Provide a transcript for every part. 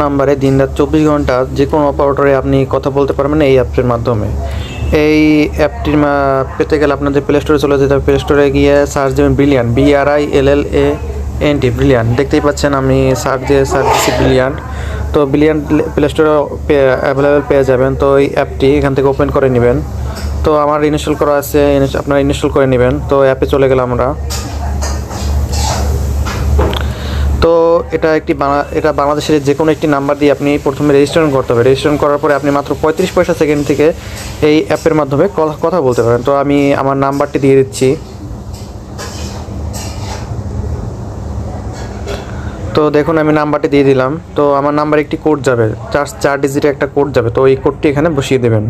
নাম্বারে দিনরাত 24 ঘন্টা যে কোনো অপারেটরে আপনি কথা বলতে পারবেন এই অ্যাপটির মাধ্যমে। এই অ্যাপটির পেতে গেলে আপনাদের প্লে স্টোরে চলে যেতে হবে। প্লে স্টোরে গিয়ে সার্চ দেবেন ব্রিলিয়ান্ট, BRILLIANT, ব্রিলিয়ান্ট। দেখতেই পাচ্ছেন আমি সার্চ দিচ্ছি ব্রিলিয়ান্ট। তো ব্রিলিয়ান্ট প্লে স্টোরে অ্যাভেলেবেল পেয়ে যাবেন। তো এই অ্যাপটি এখান থেকে ওপেন করে নেবেন। তো আমার ইনস্টল করা আছে, আপনারা ইনস্টল করে নেবেন। তো অ্যাপে চলে গেলাম আমরা। তো এটা বাংলাদেশের যে কোনো একটি নাম্বার দিয়ে আপনি প্রথমে রেজিস্ট্রেশন করতে হবে। রেজিস্ট্রেশন করার পরে আপনি মাত্র 35 পয়সা সেকেন্ড থেকে এই অ্যাপের মাধ্যমে কথা বলতে পারেন। তো আমি আমার নাম্বারটি দিয়ে দিচ্ছি। তো দেখুন আমি নাম্বারটি দিয়ে দিলাম। তো আমার নাম্বারে একটি কোড যাবে, 4 ডিজিটের একটা কোড যাবে। তো এই কোডটি এখানে বসিয়ে দেবেন।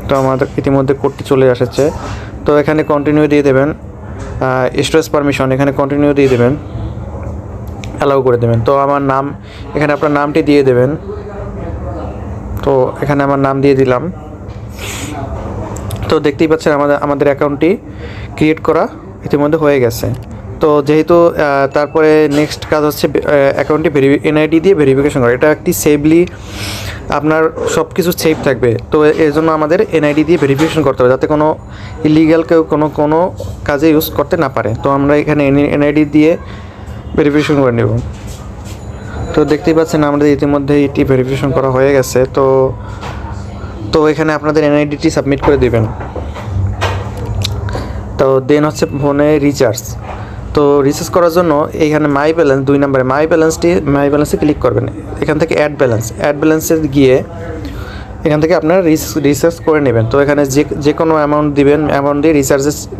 তো আমাদের ইতিমধ্যে কোডটি চলে এসেছে। তো এখানে কন্টিনিউ দিয়ে দেবেন। স্টোরেজ পারমিশন এখানে কন্টিনিউ দিয়ে দেবেন, অ্যালাউ করে দেবেন। তো আমার নাম এখানে আপনার নামটি দিয়ে দেবেন। তো এখানে আমার নাম দিয়ে দিলাম। তো দেখতেই পাচ্ছেন আমাদের অ্যাকাউন্টটি ক্রিয়েট করা ইতিমধ্যে হয়ে গেছে। তো যেহেতু তারপরে নেক্সট কাজ হচ্ছে অ্যাকাউন্টটি NID দিয়ে ভেরিফিকেশন করা। এটা একটি সেভলি আপনার সব কিছু সেভ থাকবে। তো এর জন্য আমাদের NID দিয়ে ভেরিফিকেশন করতে হবে, যাতে কোনো ইলিগাল কেউ কোনো কাজে ইউজ করতে না পারে। তো আমরা এখানে NID দিয়ে ভেরিফিকেশন করে নেব। তো দেখতেই পাচ্ছেন আমাদের ইতিমধ্যে এটি ভেরিফিকেশন করা হয়ে গেছে। তো এখানে আপনাদের NIDটি সাবমিট করে দেবেন। তো দেন হচ্ছে ফোনে রিচার্জ। তো রিচার্জ করার জন্য এইখানে মাই ব্যালেন্স 2 নম্বরে মাই ব্যালেন্সে ক্লিক করবেন। এখান থেকে অ্যাড ব্যালেন্সে গিয়ে এখান থেকে আপনারা রিচার্জ করে নেবেন। তো এখানে যে কোনো অ্যামাউন্ট দিবেন, অ্যামাউন্ট দিয়ে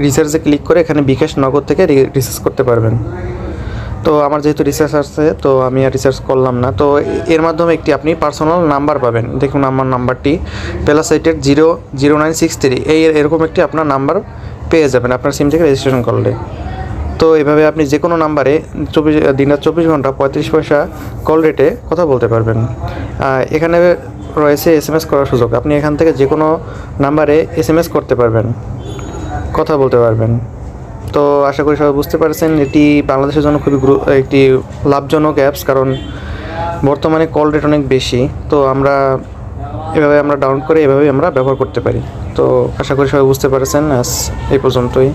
রিচার্জে ক্লিক করে এখানে বিকাশ নগদ থেকে রিচার্জ করতে পারবেন। তো আমার যেহেতু রিচার্জ আসছে তো আমি আর রিচার্জ করলাম না। তো এর মাধ্যমে একটি আপনি পার্সোনাল নাম্বার পাবেন। দেখুন আমার নাম্বারটি +8 00963 এরকম একটি আপনার নাম্বার পেয়ে যাবেন আপনার সিম থেকে রেজিস্ট্রেশন করলে। তো এভাবে আপনি যে কোনো নাম্বারে দিনরাত 24 ঘন্টা 35 পয়সা কল রেটে কথা বলতে পারবেন। এখানে রয়েছে SMS করার সুযোগ। আপনি এখান থেকে যে কোনো নাম্বারে SMS করতে পারবেন, কথা বলতে পারবেন। তো আশা করি সবাই বুঝতে পারছেন এটি বাংলাদেশের জন্য খুবই একটি লাভজনক অ্যাপস, কারণ বর্তমানে কল রেট অনেক বেশি। তো এভাবে আমরা ডাউনলোড করে এভাবে আমরা ব্যবহার করতে পারি। তো আশা করি সবাই বুঝতে পারছেন। এই পর্যন্তই।